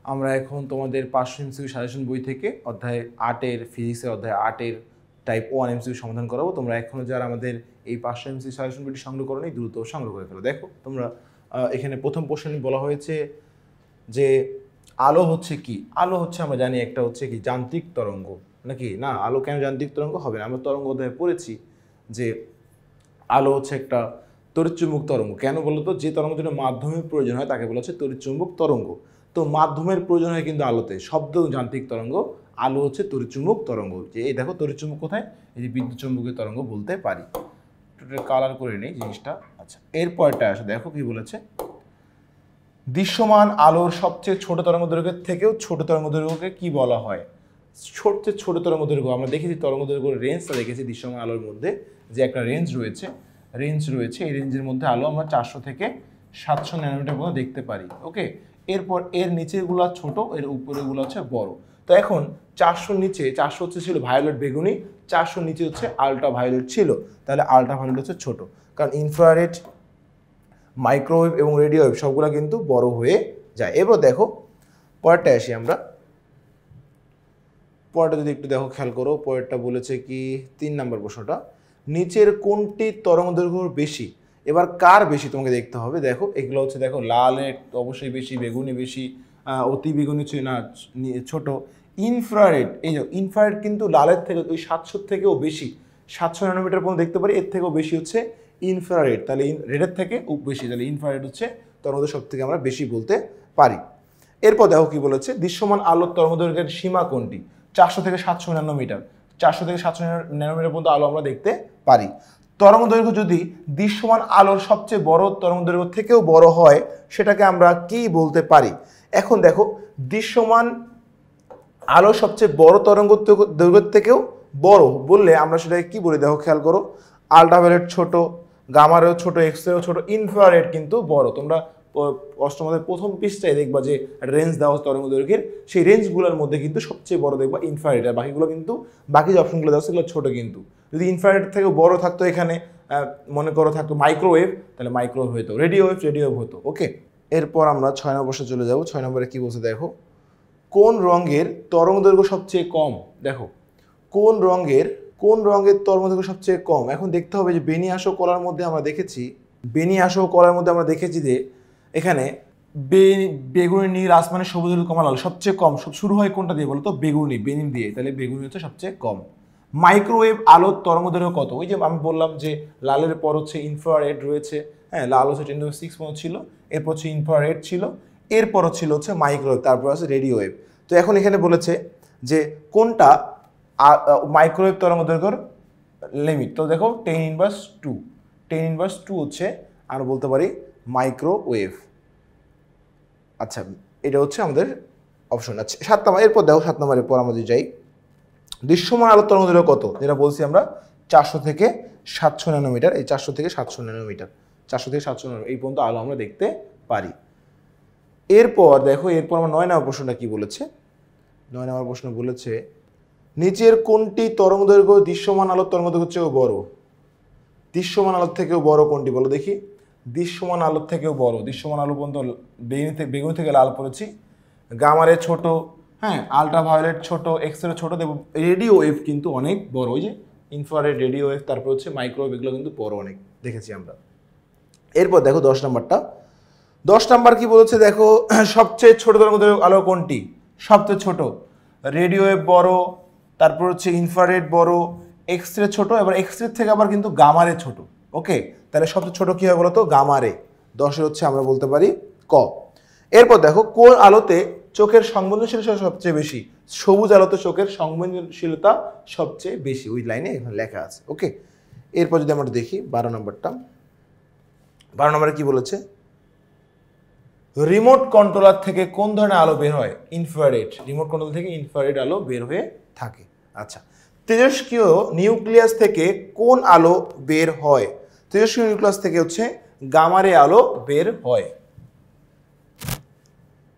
আমরা এখন তোমাদের 500 এমসিকিউ সাজেশন বই থেকে অধ্যায় 8-এর ফিজিক্সের অধ্যায় 8-এর টাইপ 1 এমসিকিউ সমাধান করাবো। তোমরা এখনো যারা আমাদের এই 500 এমসিকিউ সাজেশন বইটি সংগ্রহ করো নি, দ্রুত সংগ্রহ করে ফেলো। দেখো তোমরা এখানে প্রথম প্রশ্নে বলা হয়েছে যে আলো হচ্ছে কি। আলো হচ্ছে আমরা জানি একটা হচ্ছে কি যান্ত্রিক তরঙ্গ, নাকি না? আলো কেন যান্ত্রিক তরঙ্গ হবে না? আমরা তরঙ্গ অধ্যায়ে পড়েছি যে আলো হচ্ছে একটা তড়িৎচুম্বক তরঙ্গ। কেন বলতো? যে তরঙ্গের জন্য মাধ্যমের প্রয়োজন হয় তাকে বলা হচ্ছে তড়িৎচুম্বক তরঙ্গ। তো মাধ্যমের প্রয়োজন হয় কিন্তু আলোতে, শব্দ যান্ত্রিক তরঙ্গ, আলো হচ্ছে তড়িৎচুম্বক তরঙ্গ। যে এই দেখো তড়িৎচুম্বক কোথায়, এই যে বিদ্যুৎ চুম্বকীয় তরঙ্গ বলতে পারি। টোটাল কালার করে নেই জিনিসটা। আচ্ছা, এরপরটা আসে, দেখো কি বলেছে। দৃশ্যমান আলোর সবচেয়ে ছোট তরঙ্গ দৈর্ঘ্যের থেকেও ছোট তরঙ্গ দৈর্ঘ্যকে কি বলা হয়? সবচেয়ে ছোট তরঙ্গ দৈর্ঘ্য আমরা দেখেছি, তরঙ্গ দৈর্ঘ্যের রেঞ্জটা দেখেছি দৃশ্যমান আলোর মধ্যে, যে একটা রেঞ্জ রয়েছে, এই রেঞ্জের মধ্যে আলো আমরা 400 থেকে 700 ন্যানোমিটার পর্যন্ত দেখতে পারি। ওকে, এরপর এর নিচেগুলো ছোট, এর উপরেগুলো হচ্ছে বড়। তো এখন 400 নিচে, 400 হচ্ছে ছিল ভায়োলেট বেগুনি, 400 নিচে হচ্ছে আলট্রা ভায়োলেট ছিল, তাহলে আলট্রা ভায়োলেট হচ্ছে ছোট, কারণ ইনফ্রারেড, মাইক্রোওয়েভ এবং রেডিও ওয়েভ সবগুলো কিন্তু বড় হয়ে যায়। এবার দেখো পরেরটা আসি আমরা। পরেরটা যদি একটু দেখো, খেয়াল করো, পরেরটা বলেছে কি 3 নম্বর প্রশ্নটা, নিচের কোনটি তরঙ্গ দৈর্ঘ্য বেশি? এবার কার বেশি তোমাকে দেখতে হবে। দেখো এগুলো হচ্ছে, দেখো লালের অবশ্যই বেশি, বেগুনি বেশি, অতি বেগুনি না ছোট, ইনফ্রারেড, এই যে ইনফ্রারেড কিন্তু লালের থেকে ওই 700 থেকেও বেশি, 700 ন্যানোমিটার পর্যন্ত দেখতে পারি, এর থেকেও বেশি হচ্ছে ইনফ্রারেড, তাহলে রেডের থেকে বেশি, তাহলে ইনফ্রারেড হচ্ছে তরঙ্গ সব থেকে আমরা বেশি বলতে পারি। এরপর দেখো কি বলেছে, দৃশ্যমান আলোর তরঙ্গ দৈর্ঘ্যের সীমা কোনটি? 400 থেকে 700 ন্যানোমিটার, 400 থেকে 700 ন্যানোমিটার পর্যন্ত আলো আমরা দেখতে পারি। তরঙ্গ দৈর্ঘ্য যদি দৃশ্যমান আলোর সবচেয়ে বড় তরঙ্গ দৈর্ঘ্য থেকেও বড় হয়, সেটাকে আমরা কি বলতে পারি? এখন দেখো, দৃশ্যমান আলো সবচেয়ে বড় তরঙ্গ দৈর্ঘ্যের থেকেও বড় বললে আমরা সেটাকে কি বলি? দেখো খেয়াল করো, আল্ট্রাভায়োলেট ছোট, গামারেও ছোট, এক্সরেও ছোট, ইনফ্রারেড কিন্তু বড়। তোমরা অষ্টমাদের প্রথম পৃষ্ঠায় দেখবা যে রেঞ্জ দেওয়া তরঙ্গ দৈর্ঘ্যের, সেই রেঞ্জগুলোর মধ্যে কিন্তু সবচেয়ে বড় দেখবা ইনফ্রারেড, আর বাকিগুলো কিন্তু, বাকি যে অপশনগুলো দেওয়া সেগুলো ছোট। কিন্তু যদি ইনফ্রারেড থেকে বড় থাকতো, এখানে মনে করো থাকতো মাইক্রোওয়েভ, তাহলে মাইক্রোওয়েভ হতো, রেডিও ওয়েভ হতো। ওকে, এরপর আমরা 6 নম্বর প্রশ্নে চলে যাব। 6 নম্বরে কি বলছে দেখো, কোন রঙের তরঙ্গ দৈর্ঘ্য সবচেয়ে কম? দেখো কোন রঙের তরঙ্গ দৈর্ঘ্য সবচেয়ে কম। এখন দেখতে হবে যে বেনিয়াস ও কলার মধ্যে আমরা দেখেছি যে এখানে বেগুনি, নীল, আসমানি, সবুজ, কমলা, লাল সবচেয়ে কম শুরু হয় কোনটা দিয়ে বলো তো? বেনিন দিয়ে, তাহলে বেগুনি হচ্ছে সবচেয়ে কম। মাইক্রোওয়েভ আলোর তরঙ্গ দৈর্ঘ্য কত? ওই যে আমি বললাম যে লালের পর হচ্ছে ইনফ্রারেড রয়েছে, হ্যাঁ, লাল হচ্ছে 10⁶ ছিল, এরপর হচ্ছে ইনফ্রারেড ছিল, এরপর ছিল হচ্ছে মাইক্রোওয়েভ, তারপর আছে রেডিও ওয়েভ। তো এখন এখানে বলেছে যে কোনটা মাইক্রোওয়েভ তরঙ্গ দৈর্ঘ্যের লিমিট। তো দেখো 10⁻², হচ্ছে আমরা বলতে পারি মাইক্রোওয়েভ। আচ্ছা, এটা হচ্ছে আমাদের অপশন। আচ্ছা 7 নম্বর, এরপর দেখো 7 নম্বরের পর আমরা যদি যাই, দৃশ্যমান আলোর তরঙ্গ দৈর্ঘ্য কত? যেটা বলছি আমরা 400 থেকে 700 ন্যানোমিটার, এই 400 থেকে 700 ন্যানোমিটার, 400 থেকে 700 ন্যানোমিটার এই পর্যন্ত আলো আমরা দেখতে পারি। এরপর দেখো, এরপর আমার 9 নম্বর প্রশ্নটা কি বলেছে। 9 নম্বর প্রশ্ন বলেছে, নিচের কোনটি তরঙ্গ দৈর্ঘ্য দৃশ্যমান আলোর তরঙ্গ দৈর্ঘ্যের চেয়েও বড়? দৃশ্যমান আলোর থেকেও বড় কোনটি বলো দেখি? দৃশ্যমান আলোর থেকেও বড়, দৃশ্যমান আলো পর্যন্ত বেগুনি থেকে লাল পড়েছি, গামারে ছোট, হ্যাঁ, আল্ট্রাভায়োলেট ছোট, এক্সরে ছোট, দেখো রেডিও ওয়েভ কিন্তু অনেক বড়, ওই যে ইনফ্রারেড, রেডিও ওয়েভ, তারপর হচ্ছে মাইক্রোওয়েভ, এগুলো কিন্তু বড় অনেক দেখেছি আমরা। এরপর দেখো 10 নম্বরটা, 10 নম্বর কি বলেছে দেখো, সবচেয়ে ছোট তরঙ্গ দৈর্ঘ্য আলো কোনটি? সবচেয়ে ছোট, রেডিও ওয়েভ বড়, তারপর হচ্ছে ইনফ্রারেড বড়, এক্সরে ছোট, এবার এক্সরে থেকে আবার কিন্তু গামারে ছোট। ওকে, তাহলে সবচেয়ে ছোট কি হয় বলো তো? গামারে। 10 হচ্ছে আমরা বলতে পারি ক। এরপর দেখো, কোন আলোতে চোখের সংবেদনশীলতা সবচেয়ে বেশি? সবুজ আলোতে চোখের সংবেদনশীলতা সবচেয়ে বেশি, ওই লাইনে এখানে লেখা আছে। ওকে, এরপর যদি আমরা দেখি 12 নম্বরটা, 12 নম্বরে কি বলেছে, রিমোট কন্ট্রোলার থেকে কোন ধরনের আলো বের হয়? ইনফ্রারেড, রিমোট কন্ট্রোল থেকে ইনফ্রারেড আলো বের হয়ে থাকে। আচ্ছা, তেজস্ক্রিয় নিউক্লিয়াস থেকে কোন আলো বের হয়? তেজস্ক্রিয় নিউক্লিয়াস থেকে হচ্ছে গামারে আলো বের হয়।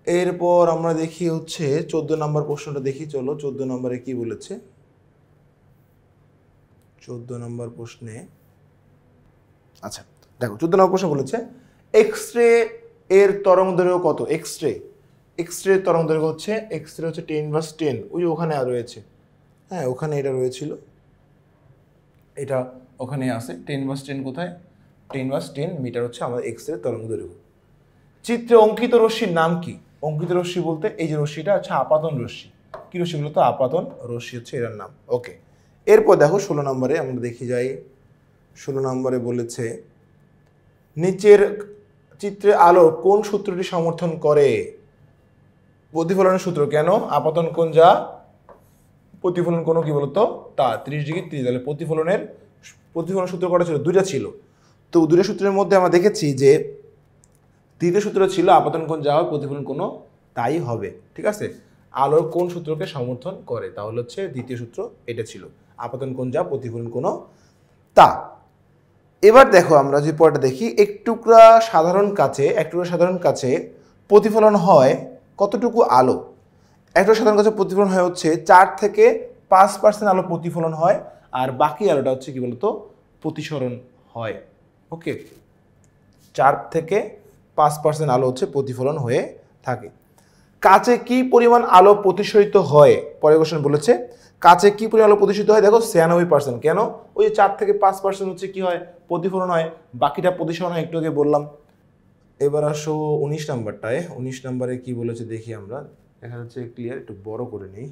এরপর আমরা দেখি হচ্ছে 14 নম্বর প্রশ্নটা দেখি, চলো 14 নম্বরে কি বলেছে। 14 নম্বর প্রশ্নে, আচ্ছা দেখো 14 নম্বর প্রশ্ন বলেছে, এক্স রে এর তরঙ্গ দৈর্ঘ্য কত? এক্স রে এক্স রে তরঙ্গ দৈর্ঘ্য হচ্ছে এক্স রে হচ্ছে 10^10, ওই যে ওখানে আর রয়েছে, হ্যাঁ ওখানে এটা রয়েছিল, এটা ওখানে আছে 10/10 কোথায়, 10/10 মিটার হচ্ছে আমাদের এক্স রে তরঙ্গ দৈর্ঘ্য। চিত্রে অঙ্কিত রশ্মির নাম কি? অঙ্কিত রশ্মি বলতে এই যে রশ্মিটা হচ্ছে আপাতন রশ্মি। কি রশ্মি বলতো? আপাতন রশ্মি হচ্ছে এর নাম। ওকে, এরপর দেখো 16 নম্বরে আমরা দেখি যাই। 16 নম্বরে বলেছে নিচের চিত্রে আলোর কোন সূত্রটি সমর্থন করে? প্রতিফলনের সূত্র। কেন? আপাতন কোণ যা, প্রতিফলন কোণ কি বলতো তা। 30 ডিগ্রি 30, তাহলে প্রতিফলন সূত্র কটা ছিল? দুইটা ছিল। তো দুইটা সূত্রের মধ্যে আমরা দেখেছি যে দ্বিতীয় সূত্র ছিল আপাতন কোণ যা হয় প্রতিফলন কোণ তাই হবে। ঠিক আছে, আলোর কোন সূত্রকে সমর্থন করে? তাহলে হচ্ছে দ্বিতীয় সূত্র এটা ছিল, আপাতন কোণ যা প্রতিফলন কোণ তা। এবার দেখো আমরা যে পরটা দেখি, এক টুকরা সাধারণ কাচে প্রতিফলন হয় কতটুকু আলো? একটা সাধারণ কাচে প্রতিফলন হয় হচ্ছে 4 থেকে 5% আলো প্রতিফলন হয়, আর বাকি আলোটা হচ্ছে কি বলতো প্রতিসরণ হয়। ওকে, 4 থেকে 5% আলো হচ্ছে প্রতিফলন হয়ে থাকে। কাচে কি পরিমাণ আলো প্রতিসরিত হয়? পরের কোশ্চেন বলেছে কাচে কি পরিমাণ আলো প্রতিসরিত হয়? দেখো 96%। কেন? ওই 4 থেকে 5% হচ্ছে কি হয় প্রতিফলন হয়, বাকিটা প্রতিসরণ হয়, একটু আগে বললাম। এবার আসো 19 নাম্বারটায়। 19 নাম্বারে কি বলেছে দেখি আমরা, দেখা যাচ্ছে ক্লিয়ার, একটু বড় করে নিই।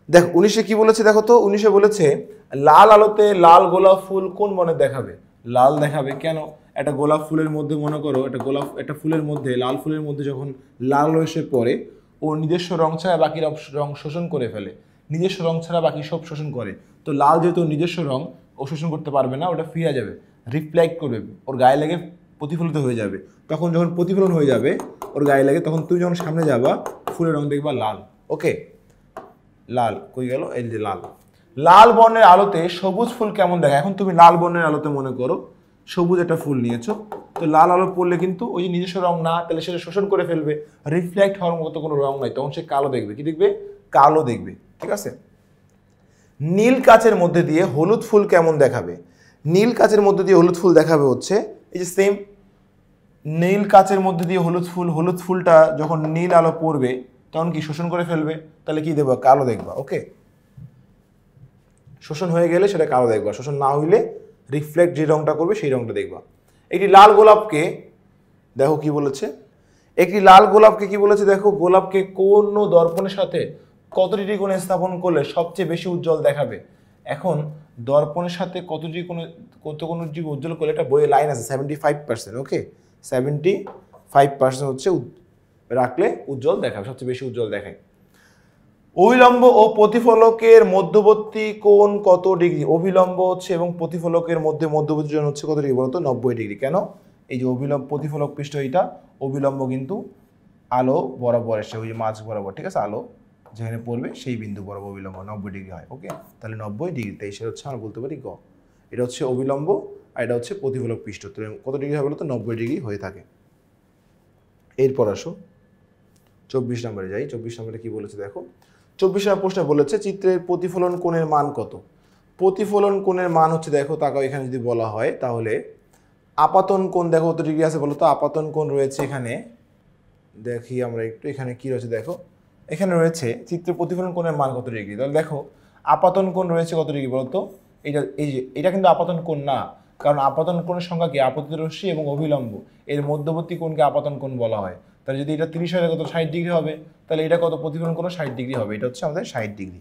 দেখো 19-এ কি বলেছে দেখো তো। 19-এ বলেছে লাল আলোতে লাল গোলাপ ফুল কোন বনে দেখাবে? লাল দেখাবে। কেন? একটা গোলাপ ফুলের মধ্যে মনে করো একটা ফুলের মধ্যে, লাল ফুলের মধ্যে যখন লাল রসে পড়ে, ও নিজস্ব রং ছাড়া বাকি রং শোষণ করে ফেলে, নিজস্ব রং ছাড়া বাকি সব শোষণ করে। তো লাল যেহেতু নিজস্ব রং ও শোষণ করতে পারবে না, ওটা ফিরে যাবে, রিফ্লেক্ট করবে, ওর গায়ে লেগে প্রতিফলিত হয়ে যাবে। তখন যখন প্রতিফলন হয়ে যাবে ওর গায়ে লাগে, তখন তুমি যখন সামনে যাবা ফুলের রং দেখবা লাল। ওকে, লাল কই গেল? এই যে লাল। লাল বর্ণের আলোতে সবুজ ফুল কেমন দেখায়? এখন তুমি লাল বর্ণের আলোতে মনে করো সবুজ একটা ফুল নিয়েছো, তো লাল আলো পড়লে কিন্তু ওই যে নিজস্ব রং না, তাহলে সেটা শোষণ করে ফেলবে, রিফ্লেক্ট হওয়ার মতো কোনো রং নাই, তখন সে কালো দেখবে। কি দেখবে? কালো দেখবে। ঠিক আছে। নীল কাচের মধ্যে দিয়ে হলুদ ফুল কেমন দেখাবে? নীল কাচের মধ্যে দিয়ে হলুদ ফুল দেখাবে হচ্ছে এই যে সেম নীল কাচের মধ্যে দিয়ে হলুদ ফুলটা যখন নীল আলো পড়বে তখন কি শোষণ করে ফেলবে, তাহলে কি দেবো? কালো দেখবা। ওকে, শোষণ হয়ে গেলে সেটা কালো দেখবা, শোষণ না হইলে রিফ্লেক্ট যে রংটা করবে সেই রংটা দেখবা। একটি লাল গোলাপকে দেখো কি বলেছে, একটি লাল গোলাপকে কি বলেছে দেখো, গোলাপকে কোন দর্পণের সাথে কত ডিগ্রি কোণে স্থাপন করলে সবচেয়ে বেশি উজ্জ্বল দেখাবে? এখন দর্পণের সাথে কত ডিগ্রি উজ্জ্বল করলে, এটা বইয়ে লাইন আছে 75%। ওকে, 75% হচ্ছে রাখলে উজ্জ্বল দেখাবে, সবচেয়ে বেশি উজ্জ্বল দেখায়। অভিলম্ব ও প্রতিফলকের মধ্যবর্তী কোণ কত ডিগ্রি? অভিলম্ব হচ্ছে এবং প্রতিফলকের মধ্যবর্তী কোণ হচ্ছে কত ডিগ্রি বলতো? 90 ডিগ্রি। কেন? এই যে প্রতিফলক পৃষ্ঠ এইটা, অভিলম্ব কিন্তু আলো বরাবর এসে ওই যে মাঝ বরাবর, ঠিক আছে, আলো যেখানে পড়বে সেই বিন্দু বরাবর অভিলম্ব 90 ডিগ্রি হয়। ওকে, তাহলে 90 ডিগ্রি, তাই সেটা হচ্ছে আমরা বলতে পারি গ। এটা হচ্ছে অভিলম্ব আর এটা হচ্ছে প্রতিফলক পৃষ্ঠ। তাহলে কত ডিগ্রি হয় বলতো? 90 ডিগ্রি হয়ে থাকে। এরপর আসো 24 নম্বরে যাই। 24 নম্বরে কি বলেছে দেখো। 24 নম্বর প্রশ্নে বলেছে চিত্রের প্রতিফলন কোণের মান কত? প্রতিফলন কোণের মান হচ্ছে দেখো, তাকাও এখানে যদি বলা হয় তাহলে আপাতন কোণ দেখো কত ডিগ্রি আছে বলো তো। আপাতন কোণ রয়েছে এখানে, দেখি আমরা একটু এখানে কি রয়েছে দেখো, এখানে রয়েছে চিত্রের প্রতিফলন কোণের মান কত ডিগ্রি। তাহলে দেখো আপাতন কোণ রয়েছে কত ডিগ্রি বলতো? এটা কিন্তু আপাতন কোণ না, কারণ আপাতন কোণের সংখ্যা কি? আপতিত রশ্মি এবং অভিলম্ব এর মধ্যবর্তী কোণকে আপাতন কোণ বলা হয়। তাহলে যদি এটা 30 হয় কত? 60 ডিগ্রি হবে। তাহলে এটা কত? প্রতিফলন কোণ 60 ডিগ্রি হবে। এটা হচ্ছে আমাদের 60 ডিগ্রি।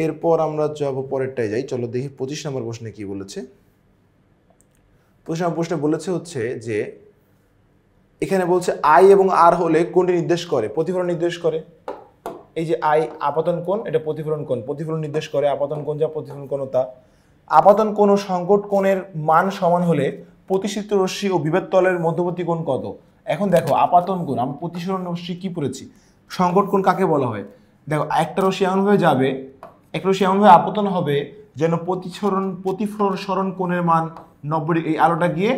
এরপর আমরা যাব পরেরটায় যাই, চলো দেখি 25 নম্বর প্রশ্নে কি বলেছে। 25 নম্বর প্রশ্নে বলেছে হচ্ছে যে এখানে বলছে আই এবং আর হলে কোনটি নির্দেশ করে? প্রতিফলন নির্দেশ করে। এই যে আই আপাতন কোণ, এটা প্রতিফলন কোণ, প্রতিফলন নির্দেশ করে। আপাতন কোণ যা, প্রতিফলন কোণ তা। আপাতন কোণ ও সংকট কোণের মান সমান হলে প্রতিসৃত রশ্মি ও বিভেদ তলের মধ্যবর্তী কোণ কত? এখন দেখো আপাতন কোণ, আমরা প্রতিসরণ রশ্মি কি পড়েছি, সংকট কোণ কাকে বলা হয়? দেখো একটা রশ্মি এমনভাবে যাবে, একটা রশ্মি এমনভাবে আপতন হবে যেন প্রতিসরণ কোণের মান 90 ডিগ্রি, এই আলোটা গিয়ে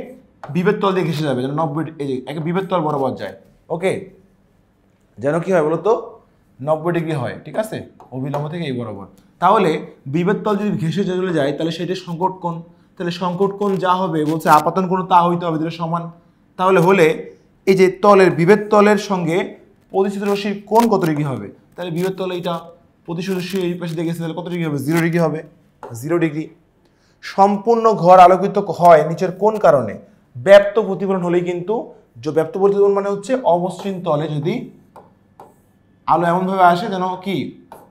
বিভেদ তল দিয়ে ঘেসে যাবে, যেন 90 এই যে একটা বিভেদ তল বরাবর যায়। ওকে, যেন কি হয় বলতো? 90 ডিগ্রি হয়। ঠিক আছে, অভিলম্ব থেকে এই বরাবর। তাহলে বিভেদ তল যদি ঘেঁষে চলে যায় তাহলে সেটা সংকট কোণ, তাহলে সংকট কোণ যা হবে বলছে আপাতন কোণ তা হইতে হবে, দুটো সমান। তাহলে হলে এই যে তলের বিভেদ তলের সঙ্গে প্রতিষ্ঠিত রশ্মির কোণ কত ডিগ্রি হবে, তাহলে বিভেদ তলে এটা প্রতিষ্ঠিত রশ্মি এই পাশে দেখেছে তাহলে কত ডিগ্রি হবে, 0 ডিগ্রি হবে, 0 ডিগ্রি। সম্পূর্ণ ঘর আলোকিত হয় নিচের কোন কারণে, ব্যাপ্ত প্রতিফলন হলেই কিন্তু, যে ব্যাপ্ত প্রতিফলন মানে হচ্ছে অমসৃণ তলে যদি আলো এমনভাবে আসে যেন কি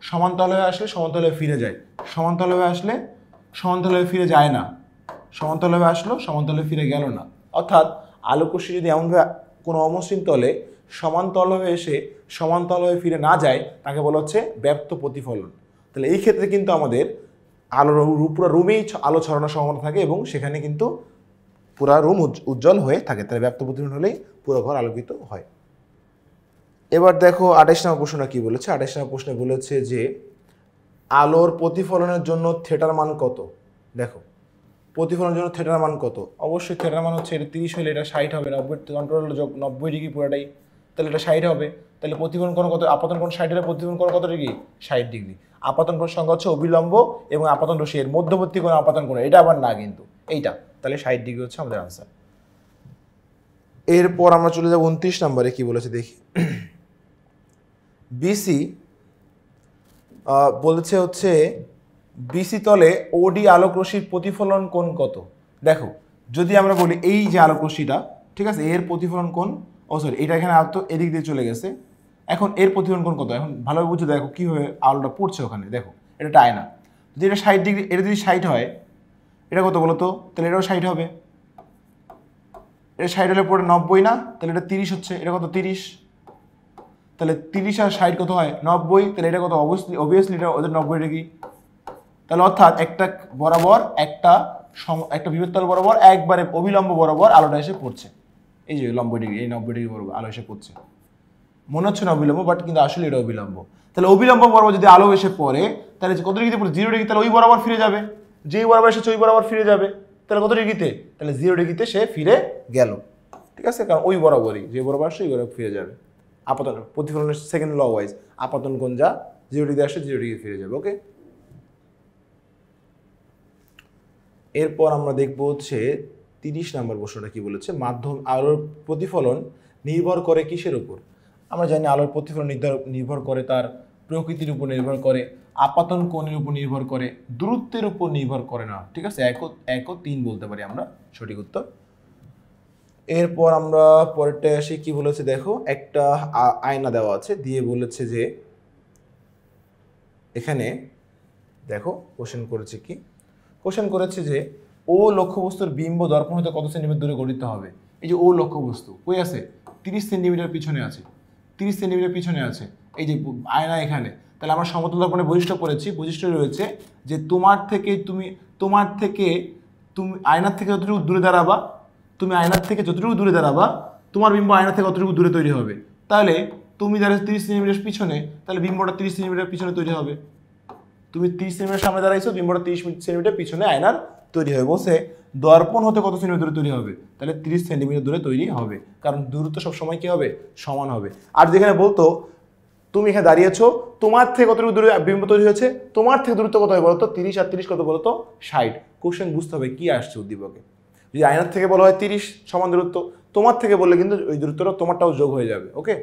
সমান্তরাল হয়ে আসলে সমান্তরাল হয়ে ফিরে যায়, সমান্তরাল হয়ে আসলে সমান্তরাল হয়ে ফিরে যায় না, সমান্তরাল হয়ে আসলো সমান্তরাল হয়ে ফিরে গেল না। অর্থাৎ আলোকরশ্মি যদি এমনভাবে কোনো অমসৃণ তলে সমান্তরাল হয়ে এসে সমান্তরাল হয়ে ফিরে না যায় তাকে বলা হচ্ছে ব্যাপ্ত প্রতিফলন। তাহলে এই ক্ষেত্রে কিন্তু আমাদের আলোর পুরো রুমেই আলো ছড়ানোর সম্ভাবনা থাকে এবং সেখানে কিন্তু পুরো রুম উজ্জ্বল হয়ে থাকে। তাহলে ব্যাপ্ত প্রতিফলন হলেই পুরো ঘর আলোকিত হয়। এবার দেখো 28 নম্বর প্রশ্নটা কি বলেছে। 28 নম্বর প্রশ্নে বলেছে যে আলোর প্রতিফলনের জন্য থিটার মান কত। দেখো প্রতিফলনের জন্য থিটার মান কত, অবশ্যই থিটার মান হচ্ছে এটা 30 হলে এটা 60 হবে, 90 কন্ট্রোল যোগ 90 ডিগ্রি পুরোটাই, তাহলে এটা 60 হবে। তাহলে প্রতিফলন কোণ কত, আপতন কোণ 60 হলে প্রতিফলন কোণ কত ডিগ্রি, 60 ডিগ্রি। আপতন কোণ সংখ্যা হচ্ছে অবিলম্ব এবং আপতন রশ্মি এর মধ্যবর্তী কোণ আপতন কোণ, এটা আবার না কিন্তু এইটা, তাহলে 60 ডিগ্রি হচ্ছে আমাদের আনসার। এরপর আমরা চলে যাব 29 নম্বরে কি বলেছে দেখি। বিসি বলেছে হচ্ছে বিসি তলে ওডি আলোক রশ্মির প্রতিফলন কোণ কত। দেখো যদি আমরা বলি এই যে আলোক রশ্মিটা, ঠিক আছে, এর প্রতিফলন কোণ, ও সরি এটা এখানে তো এদিক দিয়ে চলে গেছে, এখন এর প্রতিফলন কোণ কত, এখন ভালোভাবে বুঝে দেখো কীভাবে আলোটা পড়ছে ওখানে। দেখো এটা একটা আয়না, যদি এটা 60 ডিগ্রি, এটা যদি 60 হয় এটা কত বলো তো, তাহলে এটাও 60 হবে, এটা 60 হলে পরে 90 না, তাহলে এটা 30 হচ্ছে, এটা কত 30, তাহলে 30 আর 60 কত হয় 90, তাহলে এটা কত অবভিয়াসলি এটা ওদের 90 ডিগ্রি। তাহলে অর্থাৎ একটা বরাবর একটা বিভেদ তল বরাবর একবারে অবিলম্ব বরাবর আলোটা এসে পড়ছে, এই যে 90 ডিগ্রি, এই 90 ডিগ্রি বরাবর আলো এসে পড়ছে। মনে হচ্ছে না অবিলম্ব, বাট কিন্তু আসলে এটা অবিলম্ব। তাহলে অবিলম্ব বরাবর যদি আলো এসে পড়ে তাহলে কত ডিগ্রিতে পড়ে, 0 ডিগ্রি, তাহলে ওই বরাবর ফিরে যাবে, যেই বরাবর এসেছে ওই বরাবর ফিরে যাবে, তাহলে কত ডিগ্রিতে, তাহলে 0 ডিগ্রিতে সে ফিরে গেল, ঠিক আছে, কারণ ওই বরাবরই যে বরাবর আসছে ওই বরাবর ফিরে যাবে। আপতন প্রতিফলনের সেকেন্ড ল ওয়াইজ আপতন কোণ যা 0 ডিগ্রি আসে 0 ডিগ্রি ফিরে যাবে। ওকে, এরপর আমরা দেখবো হচ্ছে 30 নম্বর প্রশ্নটা কি বলেছে। মাধ্যম আলোর প্রতিফলন নির্ভর করে কিসের উপর। আমরা জানি আলোর প্রতিফলন নির্ভর করে তার প্রকৃতির উপর নির্ভর করে, আপতন কোণের উপর নির্ভর করে, দূরত্বের উপর নির্ভর করে না, ঠিক আছে, 1 ও 3 বলতে পারি আমরা সঠিক উত্তর। এরপর আমরা পরেরটা আসি, কি বলেছে দেখো, একটা আয়না দেওয়া আছে, দিয়ে বলেছে যে এখানে দেখো কোশ্চেন করেছে কি, কোশ্চেন করেছে যে ও লক্ষ্যবস্তুর বিম্ব দর্পণ হতে কত সেন্টিমিটার দূরে গঠিত হবে। এই যে ও লক্ষ্যবস্তু কই আছে, 30 সেন্টিমিটার পিছনে আছে, 30 সেন্টিমিটার পিছনে আছে, এই যে আয়না এখানে। তাহলে আমরা সমতল দর্পণের বৈশিষ্ট্য পড়েছি, বৈশিষ্ট্য রয়েছে যে তোমার থেকে তুমি আয়নার থেকে যতটুকু দূরে দাঁড়াবা, তুমি আয়নার থেকে যতটুকু দূরে দাঁড়াবা তোমার বিম্ব আয়না থেকে অতটুকু দূরে তৈরি হবে। তাহলে তুমি দাঁড়াচ্ছ 30 সেন্টিমিটার পিছনে, তাহলে বিম্বটা 30 সেন্টিমিটার পিছনে তৈরি হবে। তুমি 30 সেন্টিমিটার সামনে দাঁড়াইছো, বিম্বটা 30 সেন্টিমিটার পিছনে আয়নার তৈরি হবে। বলছে দর্পণ হতে কত সেন্টিমিটার দূরে তৈরি হবে, তাহলে 30 সেন্টিমিটার দূরে তৈরি হবে, কারণ দূরত্ব সবসময় কি হবে, সমান হবে। আর যেখানে বলতো তুমি এখানে দাঁড়িয়েছো, তোমার থেকে কতটুকু দূরে বিম্ব তৈরি হয়েছে, তোমার থেকে দূরত্ব কত হবে বলতো, 30 আর 30 কত বলতো 60। কোশ্চেন বুঝতে হবে কি আসছে উদ্দীপকে। যদি আয়নার থেকে বলা হয় 30 সমান দূরত্ব, তোমার থেকে বললে কিন্তু ওই দূরত্বটা তোমারটাও যোগ হয়ে যাবে। ওকে,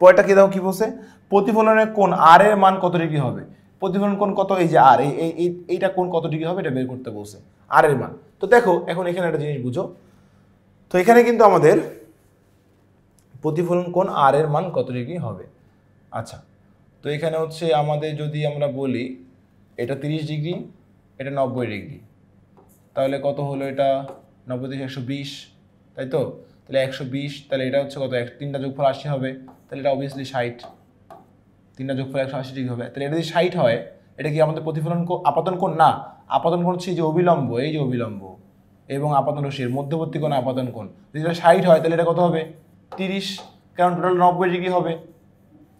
পরেরটা কি দেখো কি বলছে, প্রতিফলনের কোণ আর এর মান কত ডিগ্রি হবে। প্রতিফলন কোণ কত, এই যে আর, এইটা কোণ কত ডিগ্রি হবে এটা বের করতে বলছে, আর এর মান। তো দেখো এখন এখানে একটা জিনিস বুঝো, তো এখানে কিন্তু আমাদের প্রতিফলন কোণ আর এর মান কত ডিগ্রি হবে। আচ্ছা, তো এখানে হচ্ছে আমাদের যদি আমরা বলি এটা 30 ডিগ্রি, এটা 90 ডিগ্রি, তাহলে কত হলো, এটা 90 থেকে 120, তাই তো, তাহলে 120, তাহলে এটা হচ্ছে কত, 3টা যোগফল 80 হবে, তাহলে এটা অবভিয়াসলি 60, 3টা যোগফল 180 ডিগ্রি হবে। তাহলে এটা যদি 60 হয়, এটা কি আমাদের প্রতিফলন আপতন কোণ না, আপতন কোণ হচ্ছে যে অবিলম্ব, এই যে অবিলম্ব এবং আপতন রশ্মির মধ্যবর্তী কোণ আপতন কোণ। যদি এটা 60 হয় তাহলে এটা কত হবে 30, কারণ টোটাল 90 ডিগ্রি হবে।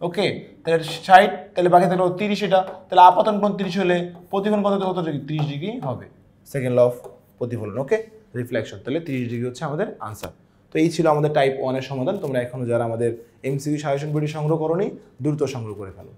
ওকে, তাহলে 60, তাহলে বাকি থাকলো 30, এটা তাহলে আপতন কোণ 30 হলে প্রতিফলন কত ডিগ্রি, 30 ডিগ্রি হবে। সেকেন্ড ল অফ প্রতিফলন। ওকে, রিফ্লেকশন, তাহলে 30 ডিগ্রি হচ্ছে আমাদের আনসার। তো এই ছিল আমাদের টাইপ 1 এর সমাধান। তোমরা এখনো যারা আমাদের এমসিকিউ সাজেশন বইটি সংগ্রহ করোনি দ্রুত সংগ্রহ করে ফেলো।